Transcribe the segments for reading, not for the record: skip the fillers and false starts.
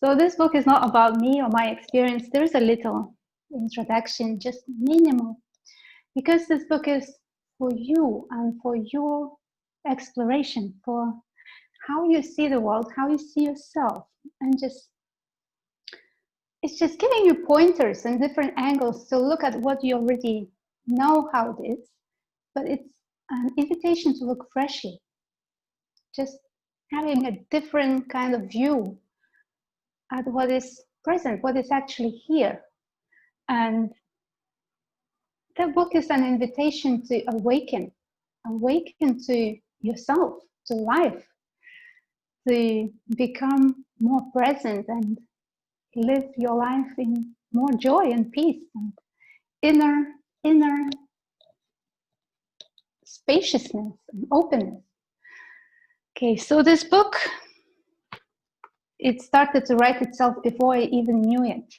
So this book is not about me or my experience. There's a little introduction, just minimal, because this book is for you and for your exploration, for how you see the world, how you see yourself, and it's just giving you pointers and different angles to look at what you already know how it is, but it's an invitation to look freshly, just having a different kind of view at what is present, what is actually here. And the book is an invitation to awaken to yourself, to life, to become more present and live your life in more joy and peace and inner spaciousness and openness. Okay, so this book, it started to write itself before I even knew it.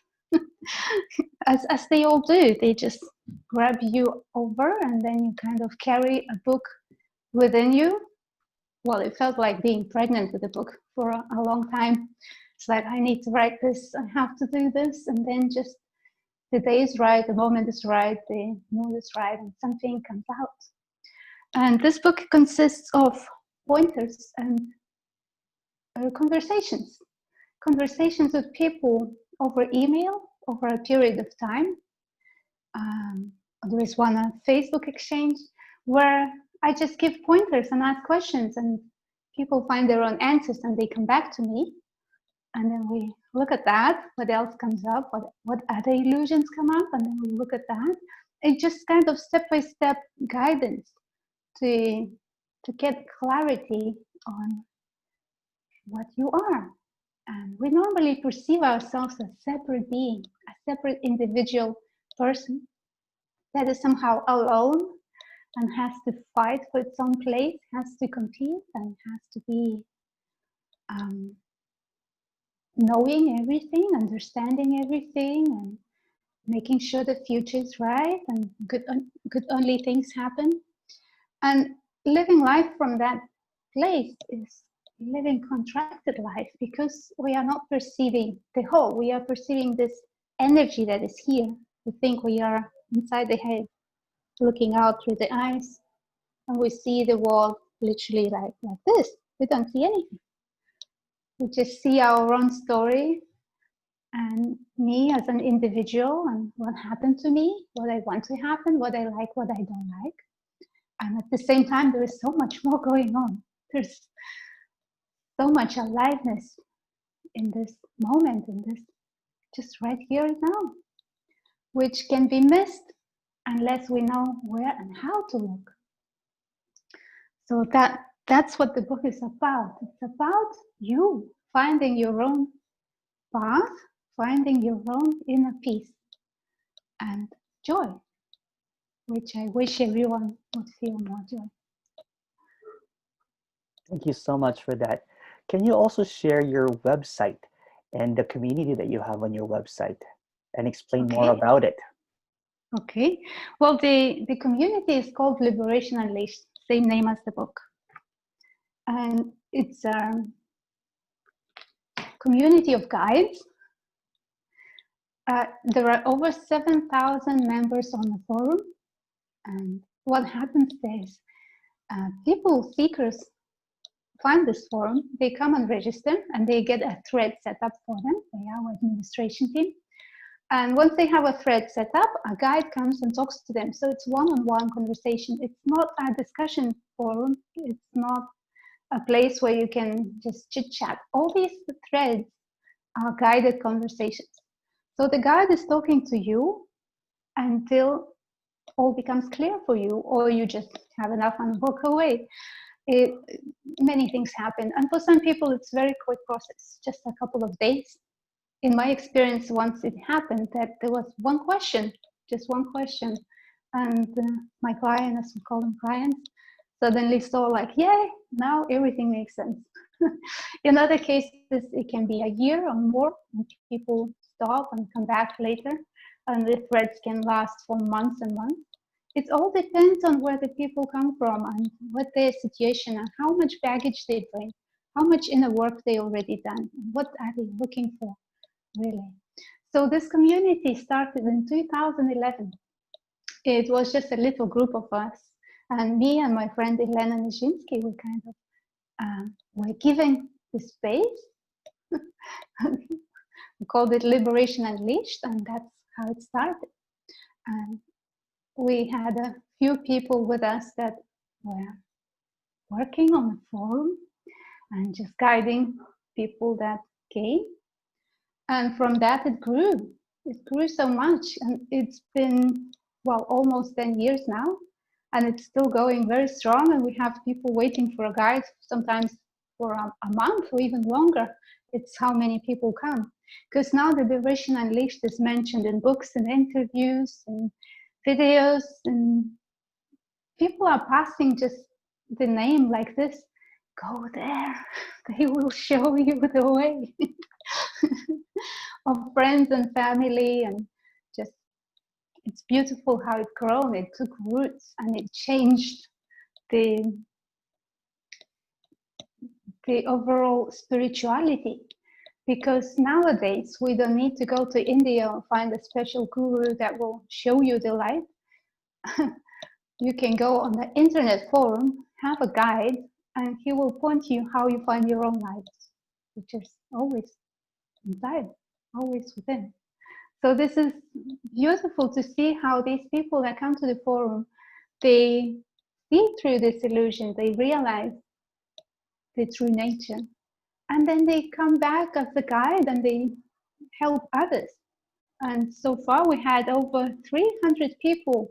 as they all do, they just grab you over and then you kind of carry a book within you. Well, it felt like being pregnant with a book for a long time. It's like, I need to write this, I have to do this, and then just the day is right, the moment is right, the mood is right, and something comes out. And this book consists of pointers and conversations with people over email, over a period of time. There is one Facebook exchange where I just give pointers and ask questions, and people find their own answers and they come back to me. And then we look at that, what else comes up, what other illusions come up, and then we look at that. It's just kind of step-by-step guidance to get clarity on what you are. And we normally perceive ourselves as a separate being, a separate individual person that is somehow alone and has to fight for its own place, has to compete, and has to be knowing everything, understanding everything, and making sure the future is right and good only things happen. And living life from that place is living contracted life, because we are not perceiving the whole. We are perceiving this energy that is here. We think we are inside the head, looking out through the eyes, and we see the world literally like this. We don't see anything. We just see our own story and me as an individual and what happened to me, what I want to happen, what I like, what I don't like. And at the same time, there is so much more going on. There's so much aliveness in this moment, in this just right here and now, which can be missed unless we know where and how to look. So that's what the book is about. It's about you finding your own path, finding your own inner peace and joy, which I wish everyone would feel more joy. Thank you so much for that. Can you also share your website and the community that you have on your website and explain more about it? Okay. Well, the community is called Liberation Unleashed, same name as the book. And it's a community of guides. There are over 7,000 members on the forum. And what happens is people, seekers, find this forum, they come and register, and they get a thread set up for them by our administration team. And once they have a thread set up, a guide comes and talks to them. So it's one-on-one conversation. It's not a discussion forum. It's not a place where you can just chit-chat. All these threads are guided conversations. So the guide is talking to you until all becomes clear for you, or you just have enough and walk away. Many things happen. And for some people, it's a very quick process, just a couple of days. In my experience, once it happened, that there was one question, just one question, and my client, as we call them clients, suddenly saw like, yay, now everything makes sense. In other cases, it can be a year or more, and people stop and come back later, and the threads can last for months and months. It all depends on where the people come from and what their situation and how much baggage they bring, how much inner work they already done, what are they looking for, really. So this community started in 2011. It was just a little group of us, and me and my friend Elena Nijinsky, we kind of were given the space. We called it Liberation Unleashed, and that's how it started. And we had a few people with us that were working on the forum and just guiding people that came. And from that, it grew. It grew so much, and it's been, well, almost 10 years now, and it's still going very strong. And we have people waiting for a guide, sometimes for a month or even longer. It's how many people come. Because now the Liberation Unleashed is mentioned in books and interviews and videos, and people are passing just the name like this. Go there, they will show you the way. Of friends and family, and just, it's beautiful how it grown. It took roots and it changed the overall spirituality, because nowadays we don't need to go to India or find a special guru that will show you the light. You can go on the internet forum, have a guide, and he will point you how you find your own light, which is always inside, always within. So this is beautiful to see how these people that come to the forum, they see through this illusion, they realize the true nature, and then they come back as a guide and they help others. And so far we had over 300 people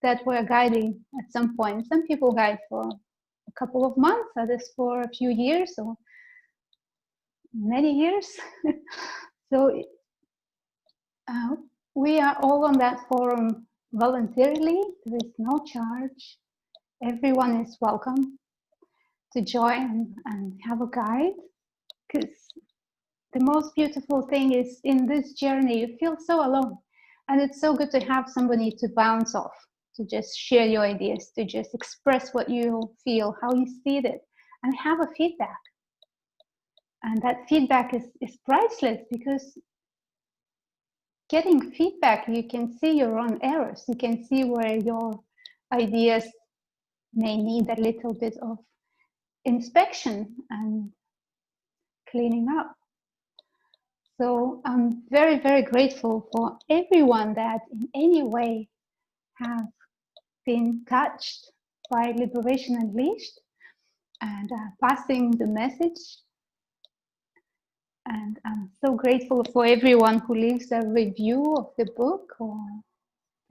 that were guiding at some point. Some people guide for a couple of months, others for a few years or many years. So we are all on that forum voluntarily. There is no charge. Everyone is welcome to join and have a guide, because the most beautiful thing is in this journey, you feel so alone. And it's so good to have somebody to bounce off, to just share your ideas, to just express what you feel, how you see it, and have a feedback. And that feedback is priceless, because getting feedback, you can see your own errors. You can see where your ideas may need a little bit of inspection and cleaning up. So I'm very, very grateful for everyone that in any way have been touched by Liberation Unleashed and passing the message. And I'm so grateful for everyone who leaves a review of the book or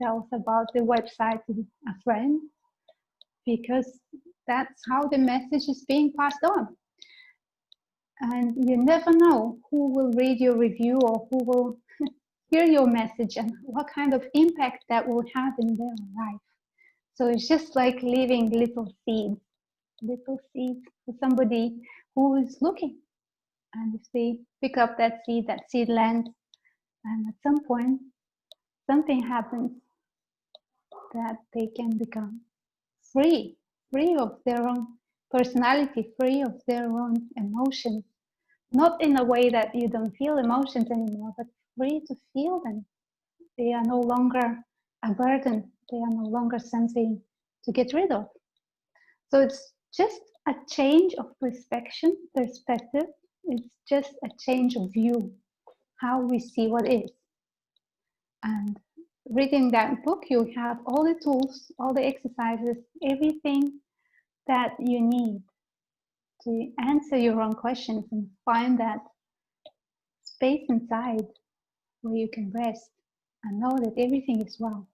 tells about the website to a friend, because that's how the message is being passed on. And you never know who will read your review or who will hear your message and what kind of impact that will have in their life. So it's just like leaving little seeds for somebody who is looking. And if they pick up that seed lands, and at some point something happens that they can become free of their own personality, free of their own emotions. Not in a way that you don't feel emotions anymore, but free to feel them. They are no longer a burden. They are no longer something to get rid of. So it's just a change of perspective. It's just a change of view, how we see what is. And reading that book, you have all the tools, all the exercises, everything that you need to answer your own questions and find that space inside where you can rest and know that everything is well.